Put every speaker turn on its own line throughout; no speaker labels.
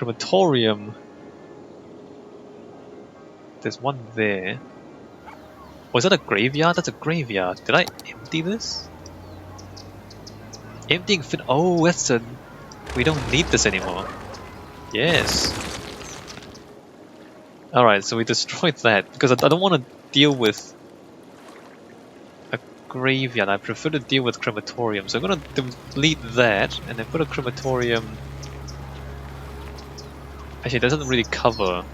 crematorium. There's one there. Was that a graveyard? That's a graveyard. Did I empty this? Emptying fit. Oh, that's a. We don't need this anymore. Yes. Alright, so we destroyed that because I don't want to deal with a graveyard. I prefer to deal with crematorium. So I'm going to delete that and then put a crematorium. Actually, it doesn't really cover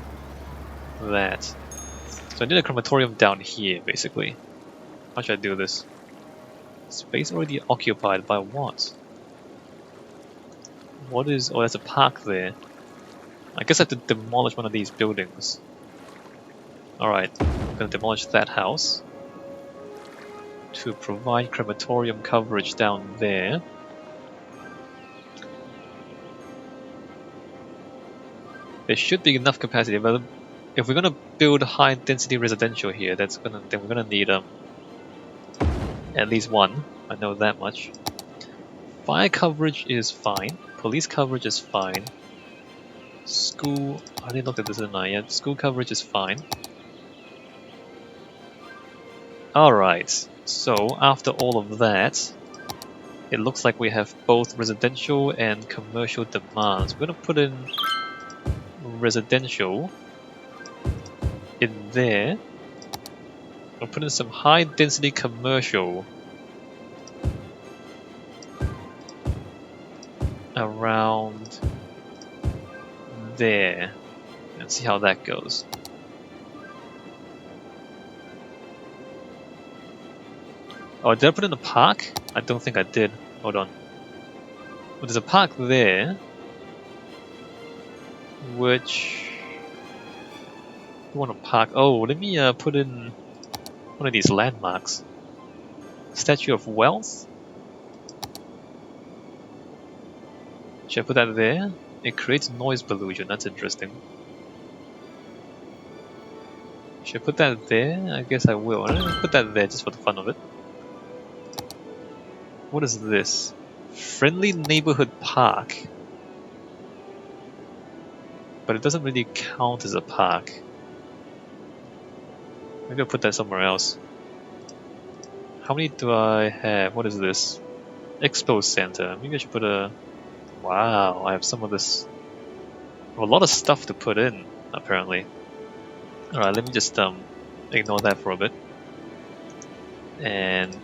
that. So I need a crematorium down here, basically. How should I do this? Space already occupied by what? What is... Oh, there's a park there. I guess I have to demolish one of these buildings. Alright, I'm gonna demolish that house to provide crematorium coverage down there. There should be enough capacity, but if we're gonna build high density residential here, then we're gonna need at least one. I know that much. Fire coverage is fine. Police coverage is fine. School... I didn't look at this, didn't I? Yeah, school coverage is fine. Alright, so after all of that, it looks like we have both residential and commercial demands. We're gonna put in residential in there. We'll put in some high density commercial around there. Let's see how that goes. Oh, did I put in a park? I don't think I did. Hold on. Well, there's a park there, which... I want to park... Oh, let me put in one of these landmarks. Statue of Wealth? Should I put that there? It creates noise pollution, that's interesting. Should I put that there? I guess I will. I'm gonna put that there just for the fun of it. What is this? Friendly Neighborhood Park. But it doesn't really count as a park. Maybe I'll put that somewhere else. How many do I have? What is this? Expo Center. Maybe I should put a... Wow, I have some of this... a lot of stuff to put in, apparently. Alright, let me just ignore that for a bit. And...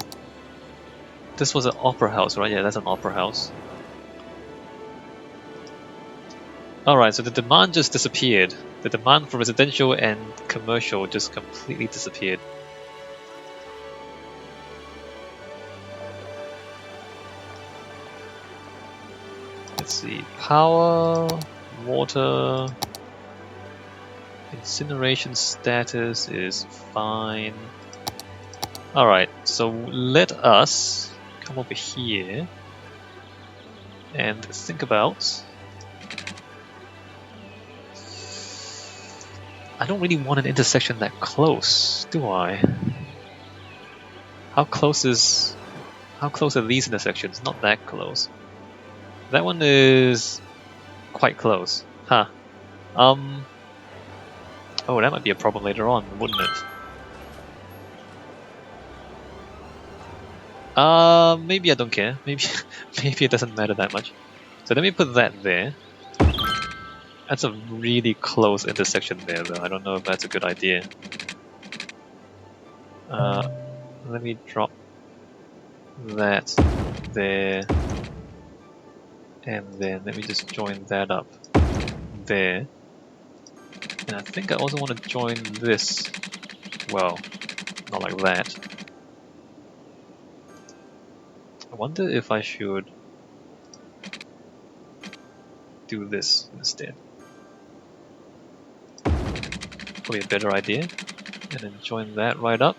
this was an opera house, right? Yeah, that's an opera house. Alright, so the demand just disappeared. The demand for residential and commercial just completely disappeared. Let's see, power, water, incineration status is fine. Alright, so let us come over here and think about... I don't really want an intersection that close, do I? How close are these intersections? Not that close. That one is quite close. Huh. Oh, that might be a problem later on, wouldn't it? Maybe I don't care. Maybe it doesn't matter that much. So let me put that there. That's a really close intersection there, though. I don't know if that's a good idea. Let me drop that there. And then let me just join that up there. And I think I also want to join this. Well, not like that. I wonder if I should do this instead. Probably a better idea. And then join that right up.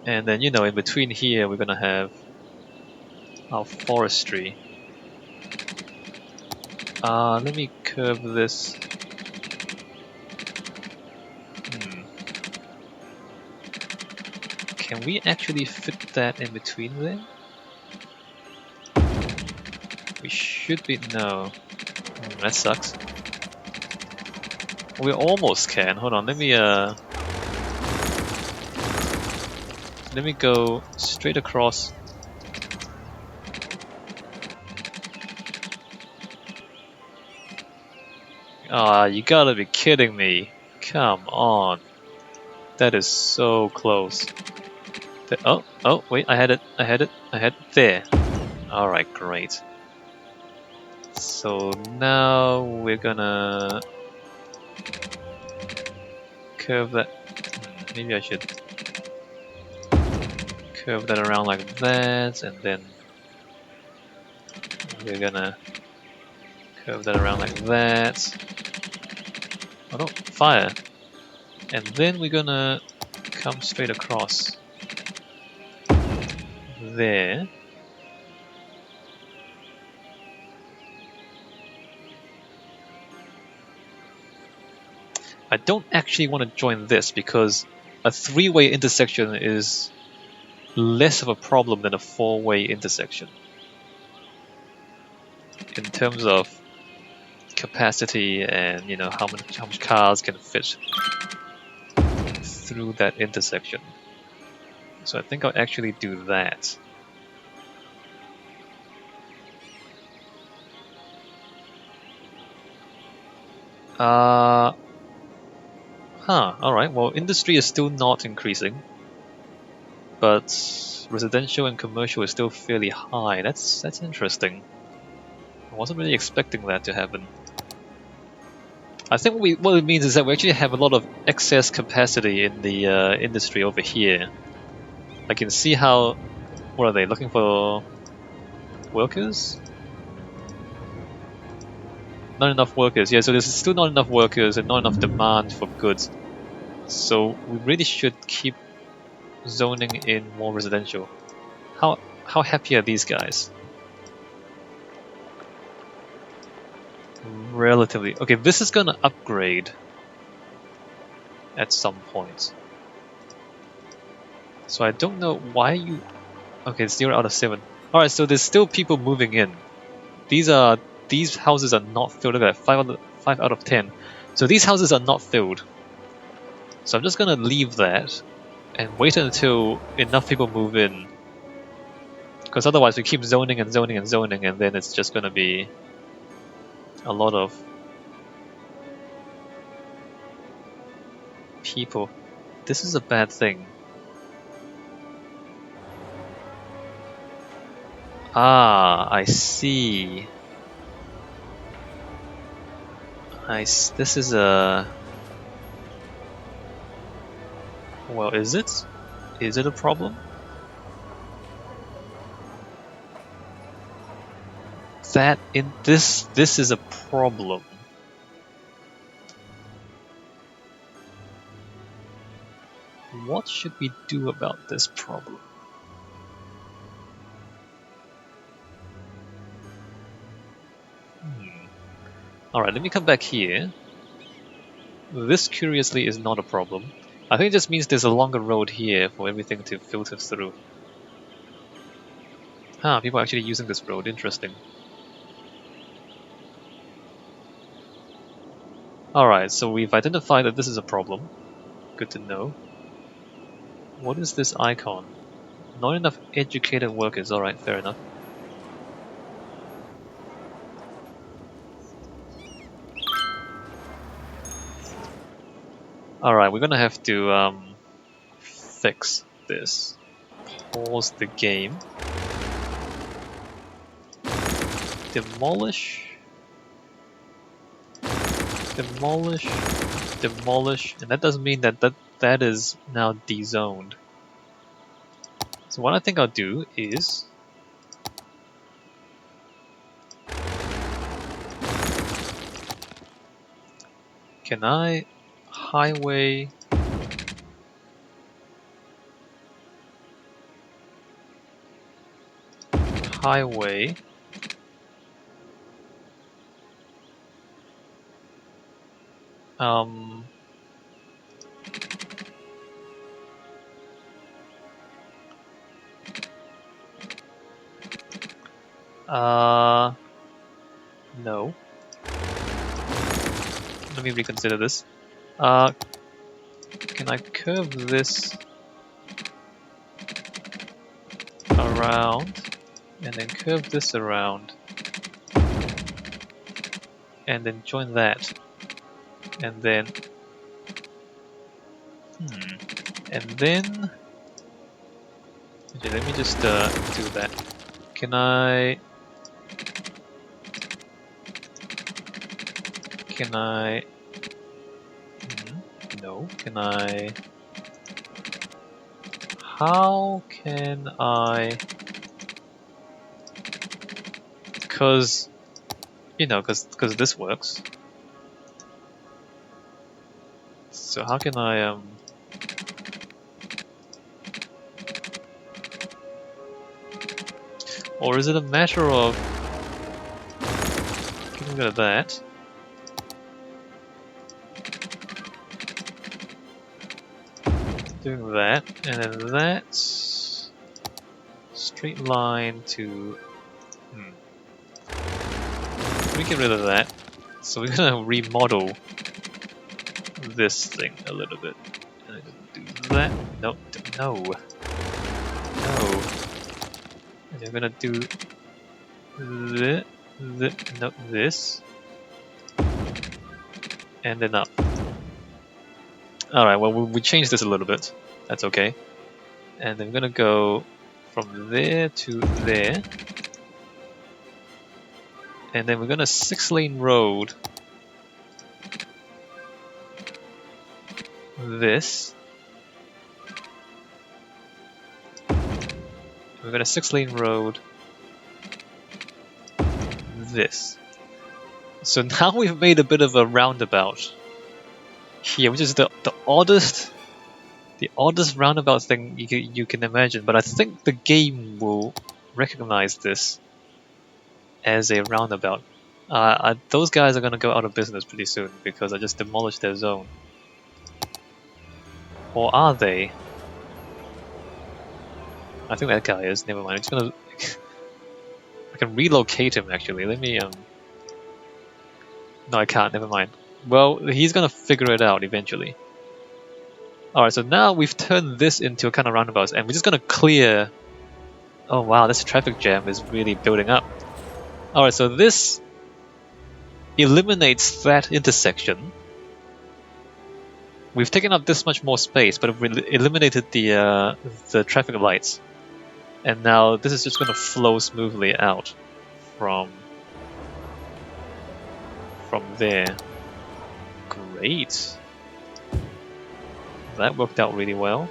And then, you know, in between here, we're gonna have our forestry. Let me curve this. Can we actually fit that in between there? should be no. That sucks. We almost can. Hold on. Let me go straight across. Ah, you gotta be kidding me. Come on. That is so close. Oh, wait, I had it. There. Alright, great. So now we're gonna curve that. Maybe I should curve that around like that, and then we're gonna curve that around like that. Oh no, fire! And then we're gonna come straight across there. I don't actually want to join this because a three-way intersection is less of a problem than a four-way intersection in terms of capacity and how much cars can fit through that intersection. So I think I'll actually do that. Alright, well industry is still not increasing, but residential and commercial is still fairly high. That's interesting. I wasn't really expecting that to happen. I think what it means is that we actually have a lot of excess capacity in the industry over here. I can see how... What are they, looking for workers? Not enough workers, yeah, so there's still not enough workers and not enough demand for goods. So we really should keep zoning in more residential. How happy are these guys? Relatively. Okay, this is gonna upgrade at some point. So I don't know why you... Okay, it's 0 out of 7. Alright, so there's still people moving in. These houses are not filled. Look at that, 5 out of 10. So these houses are not filled. So I'm just gonna leave that and wait until enough people move in. Because otherwise we keep zoning and zoning and zoning, and then it's just gonna be a lot of people. This is a bad thing. Ah, I see. This is a... Well, is it? Is it a problem? This is a problem. What should we do about this problem? Alright, let me come back here. This, curiously, is not a problem. I think it just means there's a longer road here for everything to filter through. People are actually using this road. Interesting. Alright, so we've identified that this is a problem. Good to know. What is this icon? Not enough educated workers. Alright, fair enough. Alright, we're gonna have to fix this. Pause the game. Demolish. Demolish. Demolish. And that doesn't mean that is now dezoned. So what I think I'll do is... Can I highway... Highway... No. Let me reconsider this. Can I curve this around and then curve this around and then join that and then and then okay, let me just do that. Can I no, can I how can I cause you know cause this works. So how can I or is it a matter of getting rid of that? Doing that, and then that's straight line to we get rid of that. So we're gonna remodel this thing a little bit. And do that. No, no. No. And we're gonna do this. And then up. Alright, well we changed this a little bit. That's okay. And then we're gonna go from there to there. And then we're gonna 6-lane road this. We're gonna 6-lane road this. So now we've made a bit of a roundabout here, which is the oddest roundabout thing you can imagine. But I think the game will recognize this as a roundabout. Those guys are gonna go out of business pretty soon because I just demolished their zone. Or are they? I think that guy is. Never mind. I'm just gonna. I can relocate him actually. Let me No, I can't. Never mind. Well, he's gonna figure it out eventually. Alright, so now we've turned this into a kind of roundabout, and we're just gonna clear. Oh wow, this traffic jam is really building up. Alright, so this eliminates that intersection. We've taken up this much more space, but we eliminated the traffic lights. And now this is just gonna flow smoothly out from there. Great. That worked out really well.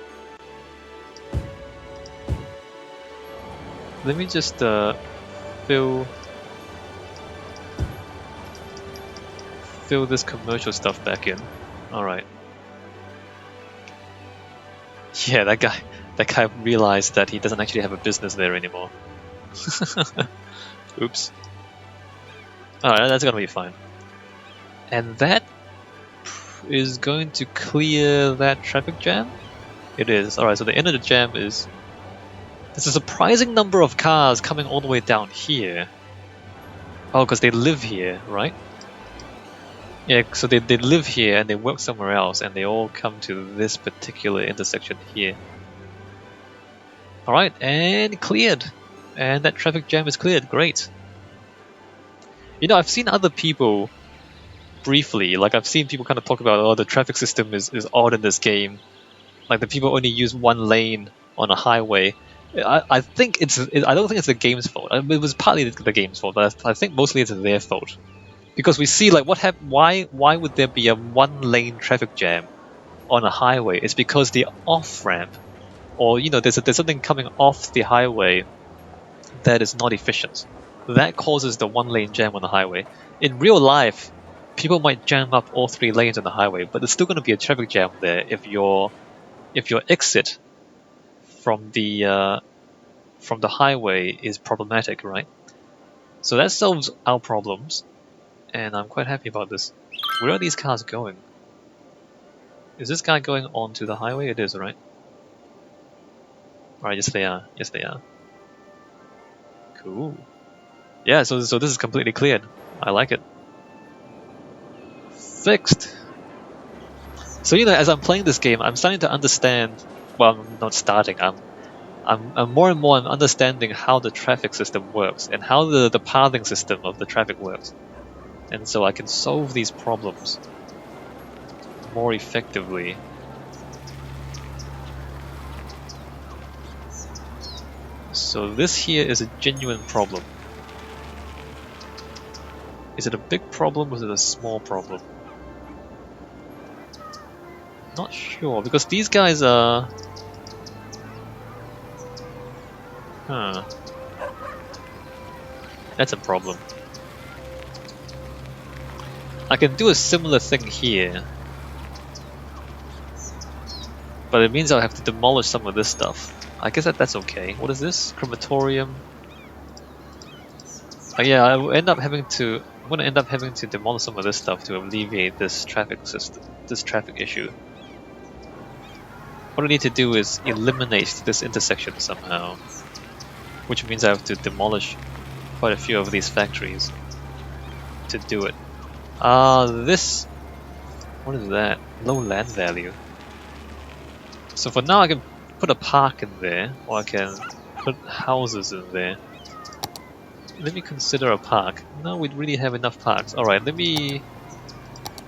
Let me just fill this commercial stuff back in. Alright. Yeah, that guy realized that he doesn't actually have a business there anymore. Oops. Alright, that's gonna be fine. And that is going to clear that traffic jam? It is. Alright, so the end of the jam is... There's a surprising number of cars coming all the way down here. Oh, because they live here, right? Yeah, so they live here and they work somewhere else and they all come to this particular intersection here. Alright, and cleared. And that traffic jam is cleared. Great. You know, I've seen other people briefly, like I've seen people kind of talk about, oh, the traffic system is odd in this game. Like the people only use one lane on a highway. I think I don't think it's the game's fault. I mean, it was partly the game's fault, but I think mostly it's their fault. Because we see like why would there be a one-lane traffic jam on a highway? It's because the off-ramp, or you know, there's something coming off the highway that is not efficient. That causes the one-lane jam on the highway. In real life, people might jam up all 3 lanes on the highway, but there's still going to be a traffic jam there if your exit from the highway is problematic, right? So that solves our problems, and I'm quite happy about this. Where are these cars going? Is this guy going onto the highway? It is, right? Alright, yes they are. Yes they are. Cool. Yeah, so this is completely cleared. I like it. Fixed. So as I'm playing this game, I'm starting to understand. Well, I'm not starting. I'm more and more understanding how the traffic system works and how the pathing system of the traffic works, and so I can solve these problems more effectively. So this here is a genuine problem. Is it a big problem or is it a small problem? Not sure, because these guys are... Huh. That's a problem. I can do a similar thing here, but it means I'll have to demolish some of this stuff. I guess that's okay. What is this? Crematorium. Oh yeah, I will end up having to... I'm gonna end up having to demolish some of this stuff to alleviate this traffic system, this traffic issue. What I need to do is eliminate this intersection somehow, which means I have to demolish quite a few of these factories to do it. This... What is that? Low land value. So for now I can put a park in there, or I can put houses in there. Let me consider a park. No, we really have enough parks. Alright, let me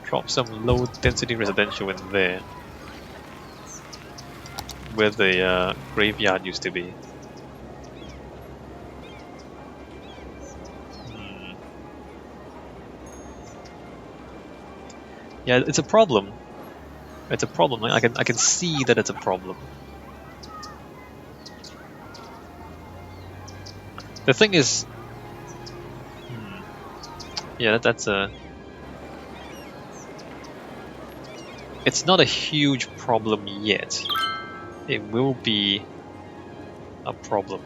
drop some low density residential in there, where the graveyard used to be. Yeah, it's a problem. It's a problem. I can see that it's a problem. The thing is, yeah, that's a... It's not a huge problem yet. It will be a problem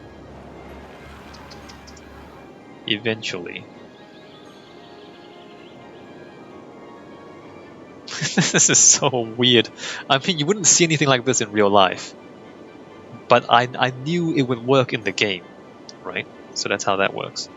eventually. This is so weird. I mean, you wouldn't see anything like this in real life, but I knew it would work in the game, right? So that's how that works.